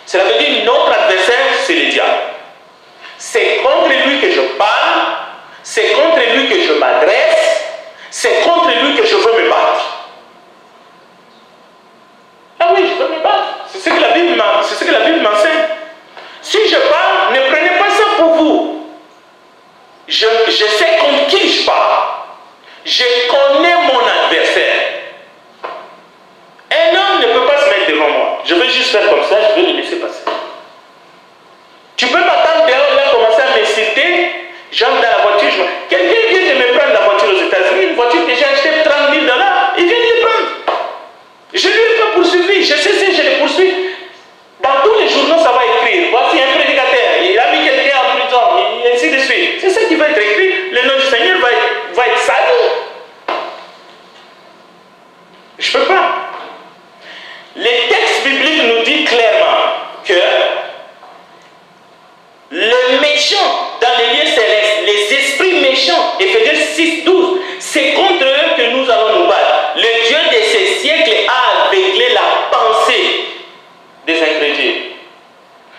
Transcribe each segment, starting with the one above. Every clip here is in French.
Cela veut dire notre adversaire, c'est le diable. C'est contre lui que je parle, c'est contre lui que je m'adresse, c'est contre lui que je veux me battre. Ah oui, je veux me battre. C'est ce que la Bible m'enseigne. Si je parle, ne prenez pas ça pour vous. Je sais contre qui je parle. Je connais mon adversaire. Un homme ne peut pas se mettre devant moi. Je vais juste faire comme ça, je vais le laisser passer. Tu peux m'attendre dehors, là, commencer à m'insulter. J'entre dans la voiture, quelqu'un vient de me prendre la voiture aux États-Unis, une voiture que j'ai achetée $30 000, il vient de le prendre. Je ne lui ai pas poursuivi, je sais si je le poursuis. Dans tous les journaux, ça va écrire. Voici un prédicateur, il a mis quelqu'un en prison, et ainsi de suite. C'est ça qui va être écrit. Le nom du Seigneur va être sali. Je ne peux pas. Les textes bibliques nous disent clairement que le méchant dans les lieux célestes, les esprits méchants, Éphésiens 6:12, c'est contre eux que nous allons nous battre. Le Dieu de ces siècles a aveuglé la pensée des incrédules.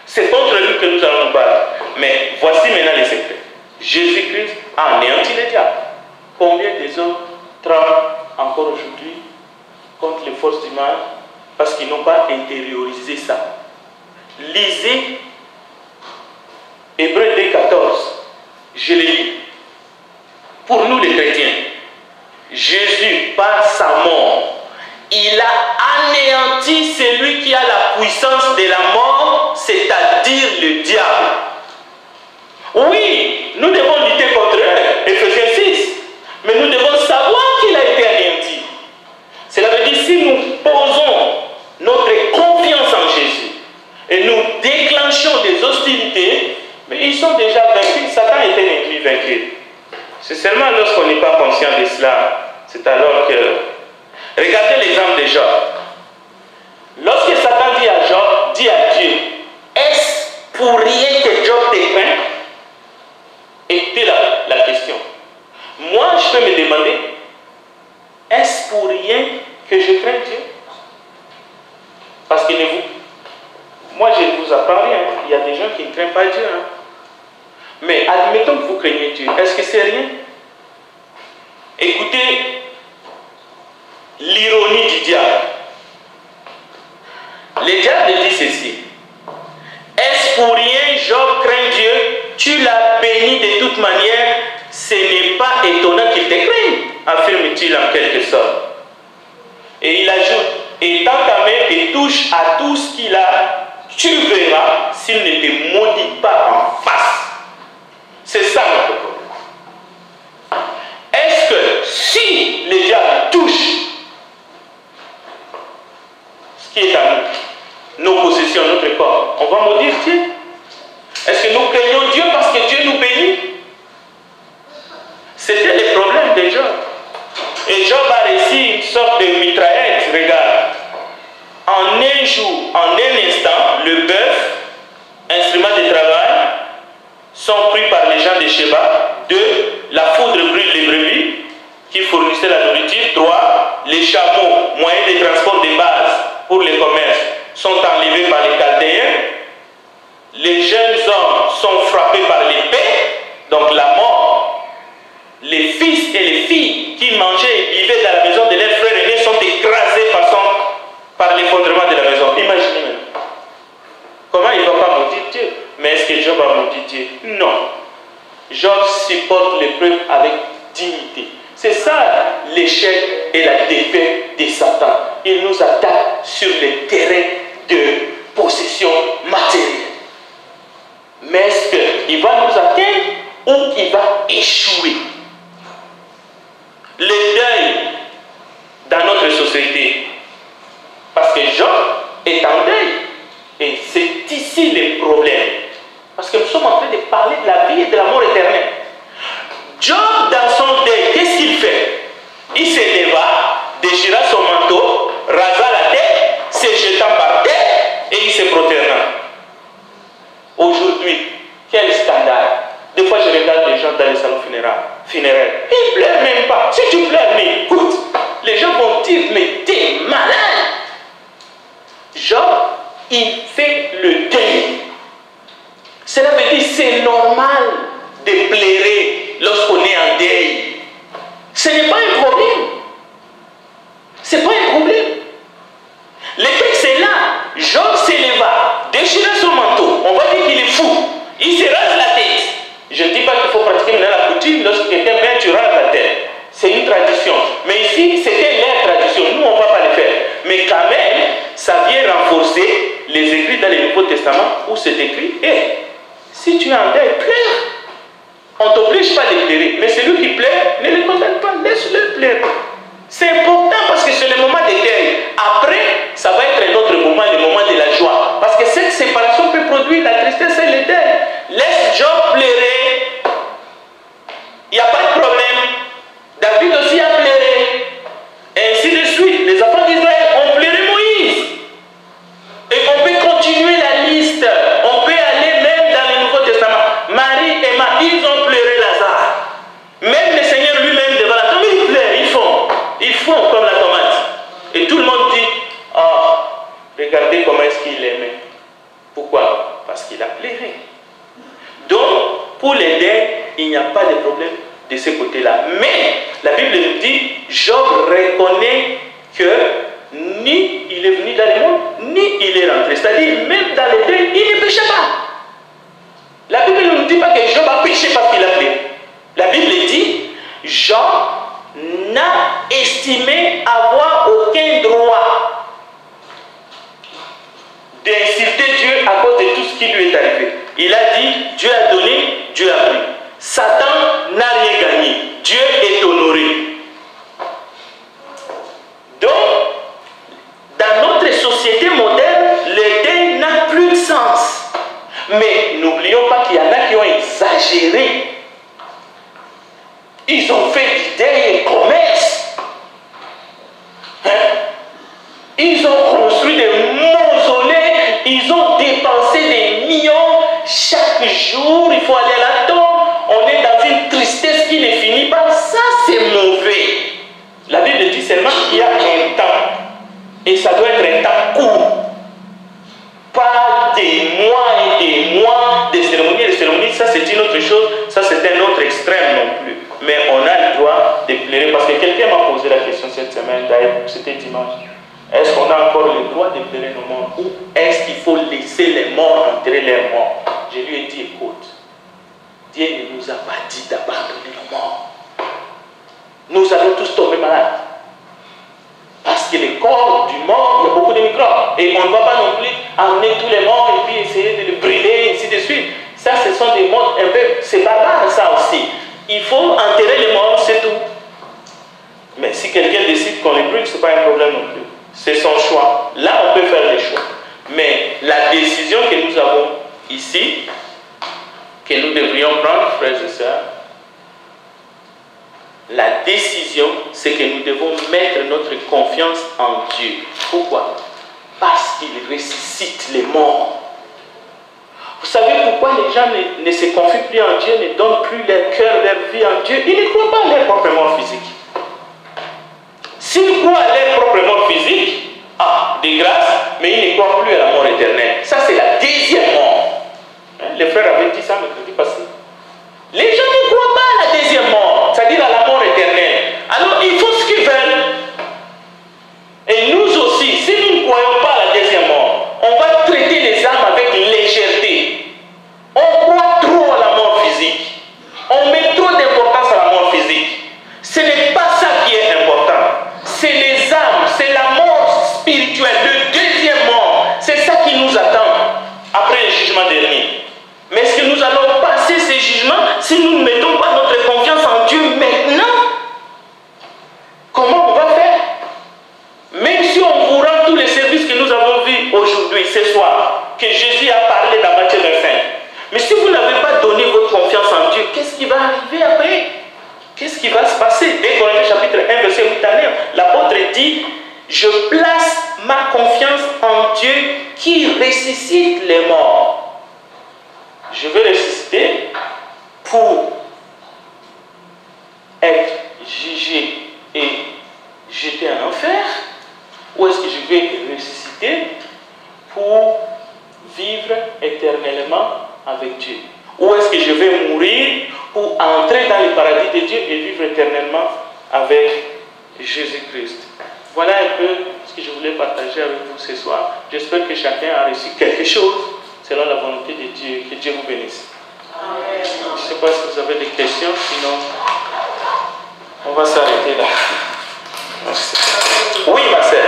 C'est contre lui que nous allons nous battre. Mais voici maintenant les secrets. Jésus-Christ a anéanti le diable. Combien des hommes tremblent encore aujourd'hui contre les forces du mal parce qu'ils n'ont pas intériorisé ça? Lisez Hébreux 2:14. Je le lis. Pour nous les chrétiens, Jésus, par sa mort, il a anéanti celui qui a la puissance de la mort, c'est-à-dire le diable. Oui, nous devons lutter contre eux, Éphésiens 6, mais nous devons savoir qu'il a été anéanti. Cela veut dire si nous posons notre confiance en Jésus et nous déclenchons des hostilités, mais ils sont déjà vaincus, Satan était vaincu. C'est seulement lorsqu'on n'est pas conscient de cela, c'est alors que... Regardez l'exemple de Job. Lorsque Satan dit à Job, dit à Dieu, est-ce pour rien que Job te craint? Écoutez la question. Moi, je peux me demander, est-ce pour rien que je crains Dieu? Parce que moi, je ne vous apprends rien. Il y a des gens qui ne craignent pas Dieu. Hein. Mais admettons que vous craignez Dieu. Est-ce que c'est rien? Écoutez l'ironie du diable. Le diable dit ceci. Est-ce pour rien Job craint Dieu? Tu l'as béni de toute manière. Ce n'est pas étonnant qu'il te craigne, affirme-t-il en quelque sorte. Et il ajoute, et tends ta main et touche à tout ce qu'il a, tu verras s'il ne te maudit pas en face. C'est ça notre problème. Est-ce que si le diable touche ce qui est à nous, nos possessions, notre corps, on va maudire Dieu? Est-ce que nous craignons Dieu parce que Dieu nous bénit? C'était le problème de Job. Et Job a réussi une sorte de mitraillette, regarde. En un jour, en un instant, le bœuf, instrument de travail, sont pris par les gens de Sheba. 2. La foudre brûle les brebis qui fournissaient la nourriture. 3. Les chameaux, moyens de transport de base pour les commerces, sont enlevés par les Chaldéens. Les jeunes hommes sont frappés par l'épée, donc la mort. Les fils et les filles qui mangeaient et vivaient dans la maison de leurs frères aînés sont écrasés par l'effondrement de la maison. Imaginez maintenant. Comment il ne va pas maudire Dieu? Mais est-ce que Job a maudit Dieu? Non. Job supporte l'épreuve avec dignité. C'est ça l'échec et la défaite de Satan. Il nous attaque sur les terrains de possession matérielle. Mais est-ce qu'il va nous atteindre ou qu'il va échouer? Le deuil dans notre société. Parce que Job est en deuil. Et c'est ici le problème. Parce que nous sommes en train de parler de la vie et de la mort éternelle. Job, dans son deuil, qu'est-ce qu'il fait? Il se leva, déchira son manteau, rasa la tête, se jetant par terre et il se prosterna. Aujourd'hui, quel scandale! Des fois, je regarde les gens dans les salons funéraires. Ils ne pleurent même pas. Si tu pleures, mais écoute, les gens vont dire, mais t'es malade. Job, il fait le c'est normal de pleurer lorsqu'on est en deuil. Ce n'est pas un problème. Ce n'est pas un problème. Le texte est là. Job s'éleva, déchira son manteau. On va dire qu'il est fou. Il se rase la tête. Je ne dis pas qu'il faut pratiquer maintenant la coutume. Lorsque quelqu'un vient, tu rases la tête. C'est une tradition. Mais ici, c'était leur tradition. Nous, on ne va pas le faire. Mais quand même, ça vient renforcer les écrits dans le Nouveau Testament où c'est écrit, si tu es en deuil, pleure. On ne t'oblige pas de pleurer. Mais celui qui pleure, ne le condamne pas. Laisse-le pleurer. C'est important parce que c'est le moment de deuil. Après, ça va être un autre moment, le moment de la joie. Parce que cette séparation peut produire la tristesse et le deuil. Laisse Job pleurer. Il n'y a pas de problème. David aussi a pleuré. Et ainsi de suite. Les enfants d'Israël ont pleuré Moïse. Et on peut continuer la liste. On peut aller même dans le Nouveau Testament. Marie et Marthe, ils ont pleuré Lazare. Même le Seigneur lui-même devant la tombe, ils pleurent, ils font comme la tomate. Et tout le monde dit, regardez comment est-ce qu'il aimait. Pourquoi? Parce qu'il a pleuré. Donc, pour les deuils, il n'y a pas de problème de ce côté-là. Mais, la Bible nous dit, Job reconnaît que ni il est venu dans le monde, ni il est rentré. C'est-à-dire, même dans le deuil, il ne péchait pas. La Bible ne nous dit pas que Job a péché parce qu'il a pleuré. La Bible dit, Job n'a estimé avoir aucun droit d'insulter Dieu à cause de tout ce qui lui est arrivé. Il a dit, Dieu a donné, Dieu a pris. Satan n'a rien gagné. Dieu est honoré. Donc, dans notre société moderne, le deuil n'a plus de sens. Mais n'oublions pas qu'il y en a qui ont exagéré. Ils ont fait du deuil un commerce. Ils ont construit des mausolées. Ils ont dépensé des millions. Chaque jour, il faut aller à la tombe. On est dans une tristesse qui ne finit pas. Ça, c'est mauvais. La Bible dit seulement qu'il y a un temps. Et ça doit être un temps court. Pas des mois et des mois de cérémonies. Les cérémonies, ça c'est une autre chose. Ça c'est un autre extrême non plus. Mais on a le droit de pleurer. Parce que quelqu'un m'a posé la question cette semaine, d'ailleurs, c'était dimanche. Est-ce qu'on a encore le droit de pleurer nos morts? Ou est-ce qu'il faut laisser les morts enterrer leurs morts? Je lui ai dit, écoute, Dieu ne nous a pas dit d'abandonner nos morts. Nous allons tous tomber malades. Parce que le corps du mort, il y a beaucoup de microbes. Et on ne va pas non plus emmener tous les morts et puis essayer de les brûler, et ainsi de suite. Ça, ce sont des modes un peu... C'est barbare, ça aussi. Il faut enterrer les morts, c'est tout. Mais si quelqu'un décide qu'on les brûle, ce n'est pas un problème non plus. C'est son choix. Là, on peut faire les choix. Mais la décision que nous avons ici, que nous devrions prendre, frères et sœurs, la décision, c'est que nous devons mettre notre confiance en Dieu. Pourquoi? Parce qu'il ressuscite les morts. Vous savez pourquoi les gens ne se confient plus en Dieu, ne donnent plus leur cœur, leur vie en Dieu? Ils ne croient pas à leur propre mort physique. S'ils croient à leur propre mort physique, de grâce, mais ils ne croient plus à la mort éternelle. Ça, c'est la deuxième mort. Les frères avaient dit ça mercredi passé. Les gens ne croient pas à la deuxième mort, c'est-à-dire à la mort éternelle. Alors, ils font ce qu'ils veulent. Et nous aussi, si nous ne croyons pas à la deuxième mort, on va traiter les âmes avec légèreté. On croit trop à la mort physique. On met trop d'importance à la mort physique. Ce n'est pas ça qui est important. C'est les âmes, c'est la mort spirituelle, le deuxième mort. C'est ça qui nous attend après le jugement dernier. Mais est-ce que nous allons passer ces jugements si nous ne mettons pas notre confiance en Dieu maintenant? Comment on va faire? Même si on vous rend tous les services que nous avons vus aujourd'hui, ce soir, que Jésus a parlé dans Matthieu 25. Mais si vous n'avez pas donné votre confiance en Dieu, qu'est-ce qui va arriver après? Qu'est-ce qui va se passer? 2 Corinthiens chapitre 1, verset 8 à 9, l'apôtre dit, je place ma confiance en Dieu qui ressuscite les morts. Je vais ressusciter pour être jugé et jeté en enfer, ou est-ce que je vais ressusciter pour vivre éternellement avec Dieu? Ou pour entrer dans le paradis de Dieu et vivre éternellement avec Jésus-Christ. Voilà un peu ce que je voulais partager avec vous ce soir. J'espère que chacun a reçu quelque chose selon la volonté de Dieu. Que Dieu vous bénisse. Amen. Je ne sais pas si vous avez des questions, sinon on va s'arrêter là. Merci. Oui, ma sœur.